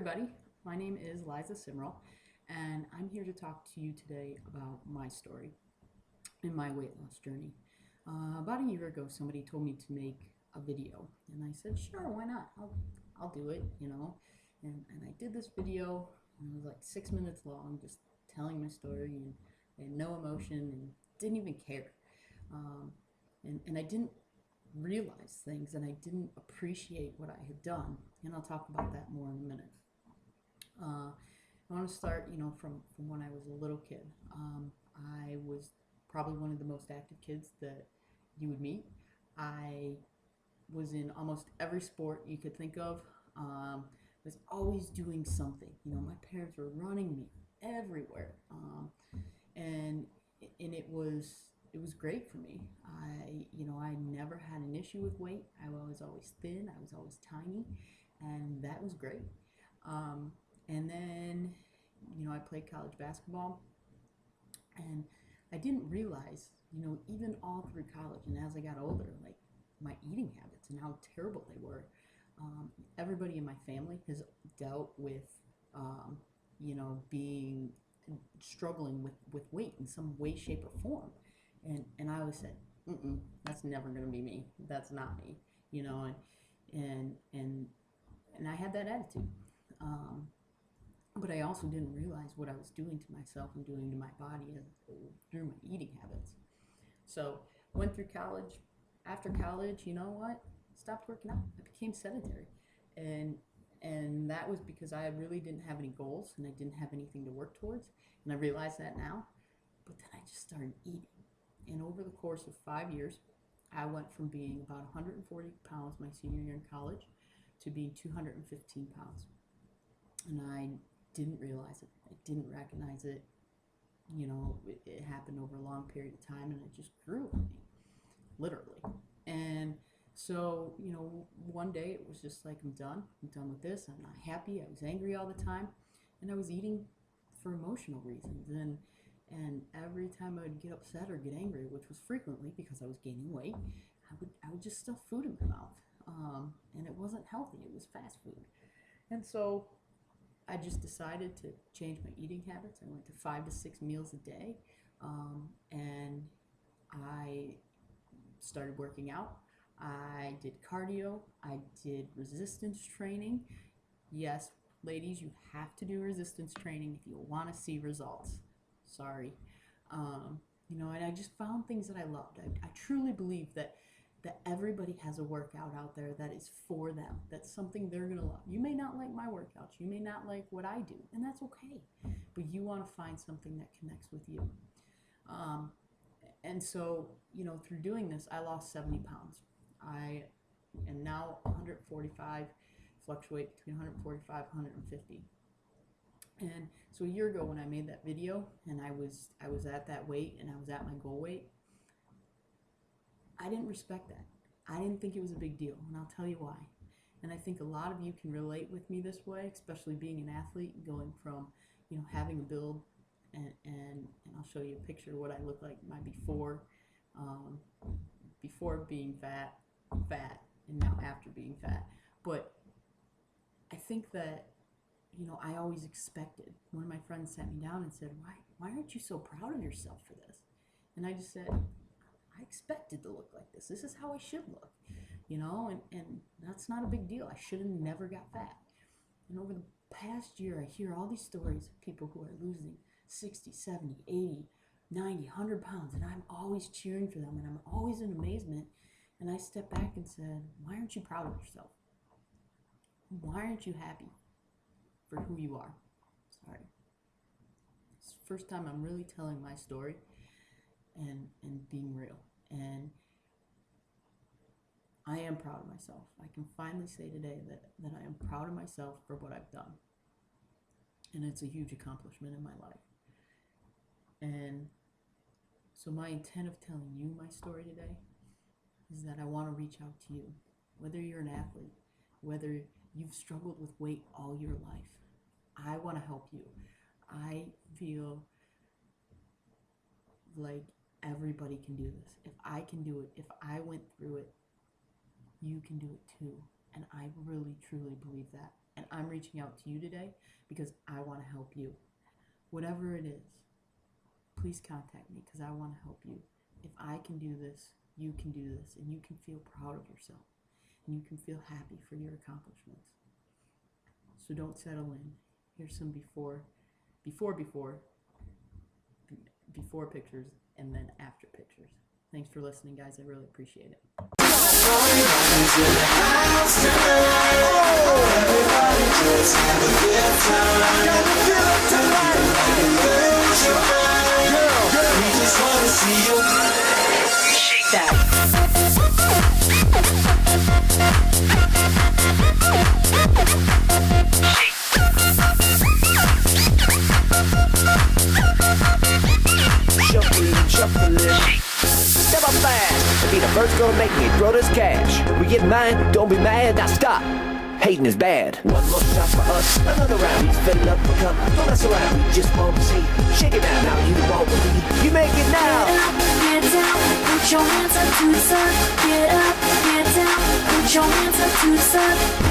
everybody. My name is Liza Simrel, and I'm here to talk to you today about my story and my weight loss journey. About a year ago, somebody told me to make a video, and I said, "Sure, why not? I'll do it." And I did this video, and it was like 6 minutes long, just telling my story and no emotion, and didn't even care. Um, and I didn't realize things, and I didn't appreciate what I had done, and I'll talk about that more in a minute. I want to start, from when I was a little kid. I was probably one of the most active kids that you would meet. I was in almost every sport you could think of. Was always doing something. My parents were running me everywhere, and it was great for me. I never had an issue with weight. I was always thin. I was always tiny, and that was great. Um, and then, I played college basketball, and I didn't realize, even all through college and as I got older, like my eating habits and how terrible they were. Everybody in my family has dealt with, um, being struggling with weight in some way, shape, or form. And I always said, that's never going to be me. That's not me. And and and I had that attitude. Um, but I also didn't realize what I was doing to myself and doing to my body through my eating habits. So went through college. After college, you know what? Stopped working out. I became sedentary, and and that was because I really didn't have any goals and I didn't have anything to work towards. And I realize that now. But then I just started eating, and over the course of 5 years, I went from being about 140 pounds my senior year in college to being 215 pounds, and I didn't realize it. I didn't recognize it. It happened over a long period of time, and it just grew on me, literally. And so, one day it was just like, I'm done. I'm done with this. I'm not happy. I was angry all the time, and I was eating for emotional reasons. And every time I would get upset or get angry, which was frequently because I was gaining weight, I would just stuff food in my mouth, and it wasn't healthy. It was fast food, and so I just decided to change my eating habits. I went to 5 to 6 meals a day, and I started working out. I did cardio. I did resistance training. Yes, ladies, you have to do resistance training if you want to see results. Sorry. And I just found things that I loved. I truly believe that everybody has a workout out there that is for them. That's something they're going to love. You may not like my workouts. You may not like what I do, and that's okay. But you want to find something that connects with you. Um, and so, through doing this, I lost 70 pounds. I am now 145, fluctuate between 145 and 150. And so a year ago when I made that video and I was at that weight and I was at my goal weight, I didn't respect that. I didn't think it was a big deal, and I'll tell you why. And I think a lot of you can relate with me this way, especially being an athlete, going from, having a build, and I'll show you a picture of what I look like my um, before being fat, and now after being fat. But I think that, I always expected. One of my friends sat me down and said, why aren't you so proud of yourself for this? And I just said, I expected to look like this. This is how I should look, and that's not a big deal. I should have never got fat. And over the past year, I hear all these stories of people who are losing 60, 70, 80, 90, 100 pounds, and I'm always cheering for them, and I'm always in amazement. And I stepped back and said, why aren't you proud of yourself? Why aren't you happy for who you are? Sorry. It's the first time I'm really telling my story and being real. And I am proud of myself. I can finally say today that I am proud of myself for what I've done. And it's a huge accomplishment in my life. And so my intent of telling you my story today is that I want to reach out to you. Whether you're an athlete, whether you've struggled with weight all your life, I want to help you. I feel like everybody can do this. If I can do it, if I went through it, you can do it too. And I really, truly believe that. And I'm reaching out to you today because I want to help you. Whatever it is, please contact me because I want to help you. If I can do this, you can do this, and you can feel proud of yourself, and you can feel happy for your accomplishments. So don't settle in. Here's some before pictures and then after pictures. Thanks for listening, guys. I really appreciate it. Shake that. Shuffling. Step up fast, be the first gonna make me throw this cash. We get mine, don't be mad, now stop. Hating is bad. One more shot for us, another round. He's filling up a cup, don't mess around. We just want to see. Shake it now, you won't believe. You make it now. Get up, get down, put your hands up to the sun. Get up, get down, put your hands up to the sun.